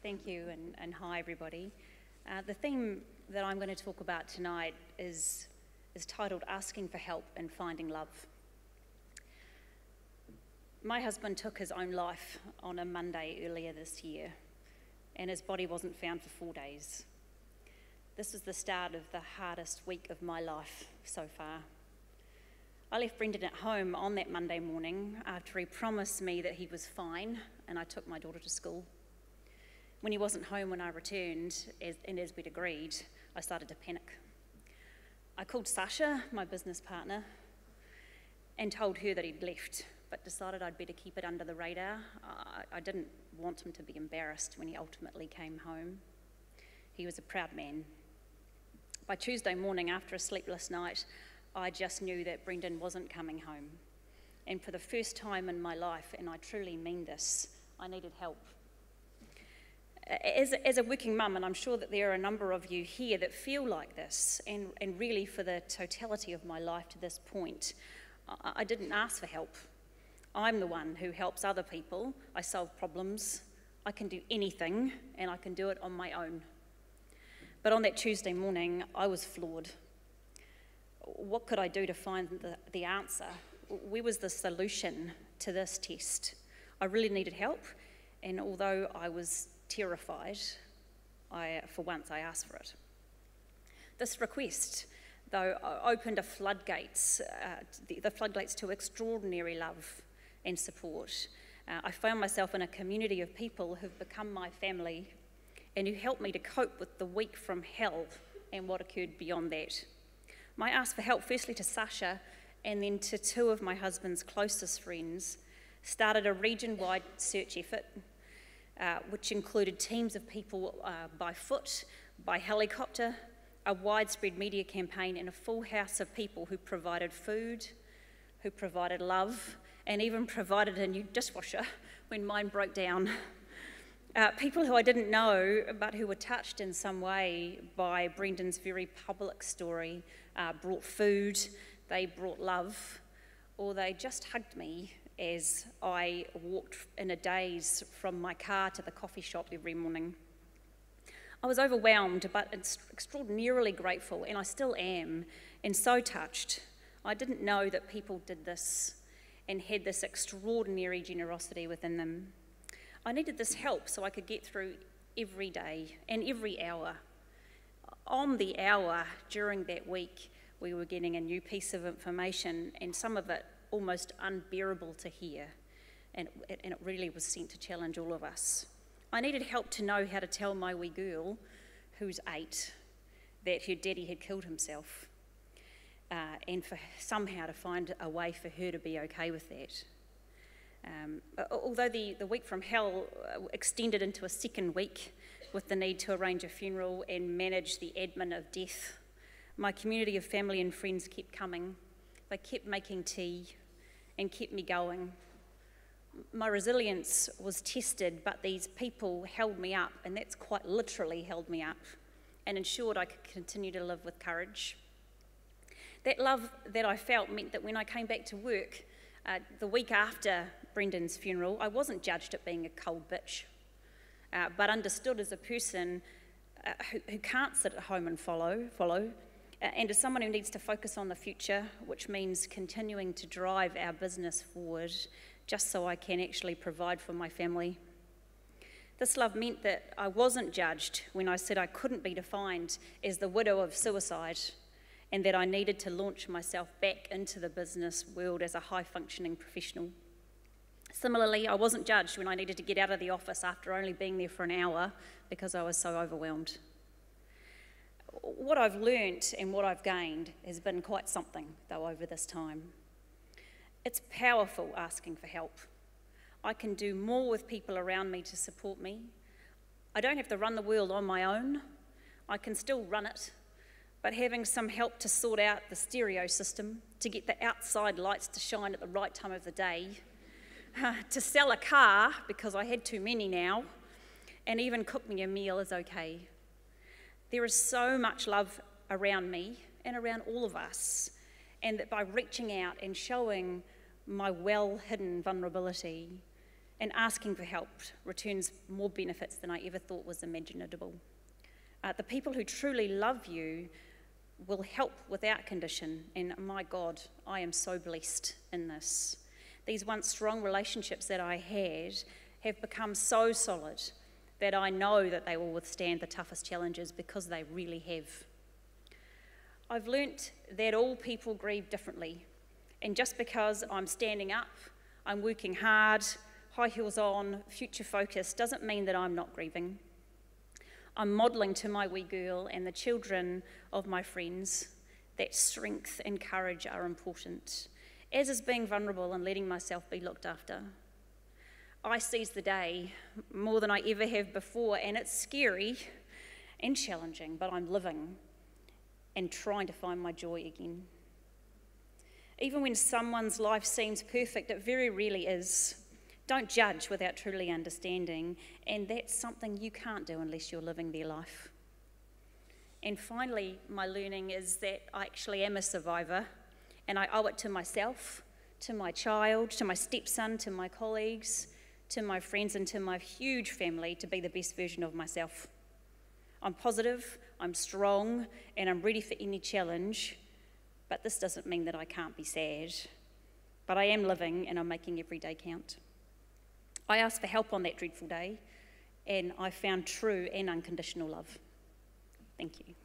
Thank you, and hi everybody. The theme that I'm going to talk about tonight is titled Asking for Help and Finding Love. My husband took his own life on a Monday earlier this year, and his body wasn't found for 4 days. This was the start of the hardest week of my life so far. I left Brendan at home on that Monday morning after he promised me that he was fine, and I took my daughter to school. When he wasn't home when I returned, as we'd agreed, I started to panic. I called Sasha, my business partner, and told her that he'd left, but decided I'd better keep it under the radar. I didn't want him to be embarrassed when he ultimately came home. He was a proud man. By Tuesday morning, after a sleepless night, I just knew that Brendan wasn't coming home. And for the first time in my life, and I truly mean this, I needed help. As a working mum, and I'm sure that there are a number of you here that feel like this, and really for the totality of my life to this point, I didn't ask for help. I'm the one who helps other people. I solve problems. I can do anything, and I can do it on my own. But on that Tuesday morning, I was floored. What could I do to find the answer? Where was the solution to this test? I really needed help, and although I was terrified, for once I asked for it. This request, though, opened the floodgates to extraordinary love and support. I found myself in a community of people who've become my family and who helped me to cope with the week from hell and what occurred beyond that. I asked for help firstly to Sasha and then to two of my husband's closest friends, started a region-wide search effort, which included teams of people by foot, by helicopter, a widespread media campaign, and a full house of people who provided food, who provided love, and even provided a new dishwasher when mine broke down. People who I didn't know, but who were touched in some way by Brendan's very public story, brought food, they brought love, or they just hugged me as I walked in a daze from my car to the coffee shop every morning. I was overwhelmed, but extraordinarily grateful, and I still am, and so touched. I didn't know that people did this and had this extraordinary generosity within them. I needed this help so I could get through every day and every hour. On the hour during that week, we were getting a new piece of information, and some of it almost unbearable to hear, and it really was sent to challenge all of us. I needed help to know how to tell my wee girl, who's 8, that her daddy had killed himself, and for somehow to find a way for her to be okay with that. Although the week from hell extended into a second week with the need to arrange a funeral and manage the admin of death, my community of family and friends kept coming. They kept making tea and kept me going. My resilience was tested, but these people held me up, and that's quite literally held me up, and ensured I could continue to live with courage. That love that I felt meant that when I came back to work, the week after Brendan's funeral, I wasn't judged at being a cold bitch, but understood as a person who can't sit at home and follow, and as someone who needs to focus on the future, which means continuing to drive our business forward just so I can actually provide for my family. This love meant that I wasn't judged when I said I couldn't be defined as the widow of suicide, and that I needed to launch myself back into the business world as a high-functioning professional. Similarly, I wasn't judged when I needed to get out of the office after only being there for an hour because I was so overwhelmed. What I've learnt and what I've gained has been quite something, though, over this time. It's powerful asking for help. I can do more with people around me to support me. I don't have to run the world on my own. I can still run it, but having some help to sort out the stereo system, to get the outside lights to shine at the right time of the day, to sell a car because I had too many now, and even cook me a meal is okay. There is so much love around me and around all of us, and that by reaching out and showing my well-hidden vulnerability And asking for help returns more benefits than I ever thought was imaginable. The people who truly love you will help without condition, and my God, I am so blessed in this. These once strong relationships that I had have become so solid that I know that they will withstand the toughest challenges because they really have. I've learnt that all people grieve differently, and just because I'm standing up, I'm working hard, high heels on, future focused, doesn't mean that I'm not grieving. I'm modelling to my wee girl and the children of my friends that strength and courage are important, as is being vulnerable and letting myself be looked after. I seize the day more than I ever have before, and it's scary and challenging, but I'm living and trying to find my joy again. Even when someone's life seems perfect, it very rarely is. Don't judge without truly understanding, and that's something you can't do unless you're living their life. And finally, my learning is that I actually am a survivor, and I owe it to myself, to my child, to my stepson, to my colleagues, to my friends, and to my huge family to be the best version of myself. I'm positive, I'm strong, and I'm ready for any challenge, but this doesn't mean that I can't be sad. But I am living, and I'm making every day count. I asked for help on that dreadful day, and I found true and unconditional love. Thank you.